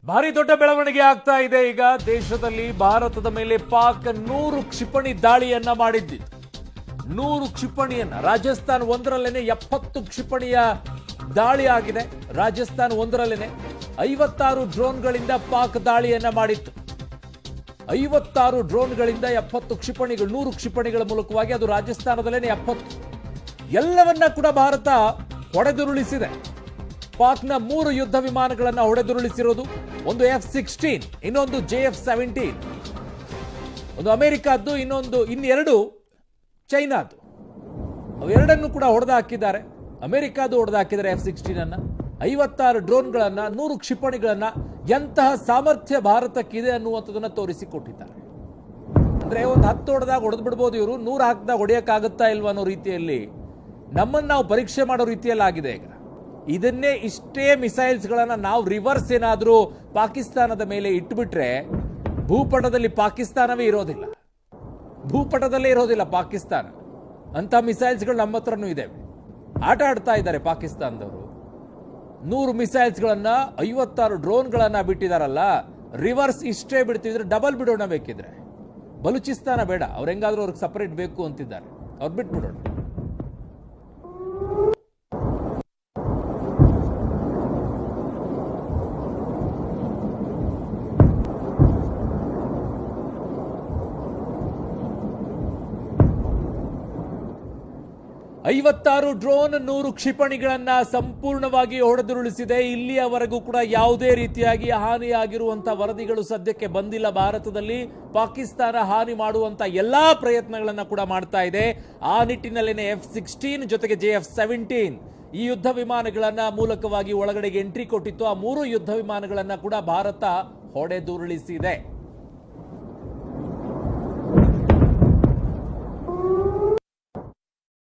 ಭಾರಿ ದೊಡ್ಡ ಬೆಳವಣಿಗೆ ಆಗ್ತಾ ಇದೆ. ಈಗ ದೇಶದಲ್ಲಿ ಭಾರತದ ಮೇಲೆ ಪಾಕ್ 100 ಕ್ಷಿಪಣಿ ದಾಳಿಯನ್ನ ಮಾಡಿದ್ದಿತ್ತು. 100 ಕ್ಷಿಪಣಿಯನ್ನ ರಾಜಸ್ಥಾನ್ ಒಂದರಲ್ಲೇನೆ 70 ಕ್ಷಿಪಣಿಯ ದಾಳಿ ಆಗಿದೆ. ರಾಜಸ್ಥಾನ್ ಒಂದರಲ್ಲೇನೆ 56 ಡ್ರೋನ್ಗಳಿಂದ ಪಾಕ್ ದಾಳಿಯನ್ನ ಮಾಡಿತ್ತು. 56 ಡ್ರೋನ್ಗಳಿಂದ 70 ಕ್ಷಿಪಣಿಗಳು, 100 ಕ್ಷಿಪಣಿಗಳ ಮೂಲಕವಾಗಿ ಅದು ರಾಜಸ್ಥಾನದಲ್ಲೇನೆ 70 ಎಲ್ಲವನ್ನ ಕೂಡ ಭಾರತ ಹೊಡೆದುರುಳಿಸಿದೆ. ಪಾಕ್ನ 3 ಯುದ್ಧ ವಿಮಾನಗಳನ್ನು ಹೊಡೆದುರುಳಿಸಿರೋದು. ಒಂದು F-16, ಇನ್ನೊಂದು JF-17, ಒಂದು ಅಮೆರಿಕದ್ದು, ಇನ್ನೆರಡು ಚೈನಾದ್ದು. ಅವೆರಡನ್ನು ಕೂಡ ಹೊಡೆದು ಹಾಕಿದ್ದಾರೆ. ಅಮೆರಿಕದ್ದು ಹೊಡೆದು ಹಾಕಿದ್ದಾರೆ F-16 ಅನ್ನ. 56 ಡ್ರೋನ್ಗಳನ್ನ, 100 ಕ್ಷಿಪಣಿಗಳನ್ನ, ಎಂತಹ ಸಾಮರ್ಥ್ಯ ಭಾರತಕ್ಕಿದೆ ಅನ್ನುವಂಥದ್ದನ್ನ ತೋರಿಸಿಕೊಟ್ಟಿದ್ದಾರೆ. ಅಂದ್ರೆ ಒಂದು 10 ಹೊಡೆದಾಗ ಹೊಡೆದು ಬಿಡ್ಬೋದು ಇವರು, 100 ಹಾಕಿದಾಗ ಹೊಡೆಯಕ್ಕಾಗುತ್ತಾ ಇಲ್ವಾ ಅನ್ನೋ ರೀತಿಯಲ್ಲಿ ನಮ್ಮನ್ನು ನಾವು ಪರೀಕ್ಷೆ ಮಾಡೋ ರೀತಿಯಲ್ಲಿ ಆಗಿದೆ ಈಗ. ಇದನ್ನೇ ಇಷ್ಟೇ ಮಿಸೈಲ್ಸ್ಗಳನ್ನು ನಾವು ರಿವರ್ಸ್ ಏನಾದರೂ ಪಾಕಿಸ್ತಾನದ ಮೇಲೆ ಇಟ್ಟುಬಿಟ್ರೆ ಭೂಪಟದಲ್ಲಿ ಪಾಕಿಸ್ತಾನವೇ ಇರೋದಿಲ್ಲ. ಭೂಪಟದಲ್ಲೇ ಇರೋದಿಲ್ಲ ಪಾಕಿಸ್ತಾನ. ಅಂತ ಮಿಸೈಲ್ಸ್ಗಳು ನಮ್ಮ ಹತ್ರನೂ ಇದ್ದೇವೆ. ಆಟ ಆಡ್ತಾ ಇದ್ದಾರೆ ಪಾಕಿಸ್ತಾನದವರು. 100 ಮಿಸೈಲ್ಸ್ಗಳನ್ನು, 56 ಡ್ರೋನ್ಗಳನ್ನು ಬಿಟ್ಟಿದಾರಲ್ಲ, ರಿವರ್ಸ್ ಇಷ್ಟೇ ಬಿಡ್ತಿದ್ರೆ ಡಬಲ್ ಬಿಡೋಣ. ಬೇಕಿದ್ರೆ ಬಲೂಚಿಸ್ತಾನ ಬೇಡ, ಅವ್ರು ಹೆಂಗಾದ್ರೂ ಅವ್ರಿಗೆ ಸಪರೇಟ್ ಬೇಕು ಅಂತಿದ್ದಾರೆ, ಅವ್ರು ಬಿಟ್ಬಿಡೋಣ. ಐವತ್ತಾರು ಡ್ರೋನ್, 100 ಕ್ಷಿಪಣಿಗಳನ್ನ ಸಂಪೂರ್ಣವಾಗಿ ಹೊಡೆದುರುಳಿಸಿದೆ. ಇಲ್ಲಿಯವರೆಗೂ ಕೂಡ ಯಾವುದೇ ರೀತಿಯಾಗಿ ಹಾನಿಯಾಗಿರುವಂತಹ ವರದಿಗಳು ಸದ್ಯಕ್ಕೆ ಬಂದಿಲ್ಲ ಭಾರತದಲ್ಲಿ. ಪಾಕಿಸ್ತಾನ ಹಾನಿ ಮಾಡುವಂತ ಎಲ್ಲಾ ಪ್ರಯತ್ನಗಳನ್ನ ಕೂಡ ಮಾಡ್ತಾ ಇದೆ. ಆ ನಿಟ್ಟಿನಲ್ಲೇನೆ F-16 ಜೊತೆಗೆ JF-17 ಈ ಯುದ್ಧ ವಿಮಾನಗಳನ್ನ ಮೂಲಕವಾಗಿ ಒಳಗಡೆಗೆ ಎಂಟ್ರಿ ಕೊಟ್ಟಿತ್ತು. ಆ 3 ಯುದ್ಧ ವಿಮಾನಗಳನ್ನ ಕೂಡ ಭಾರತ ಹೊಡೆದುರುಳಿಸಿದೆ.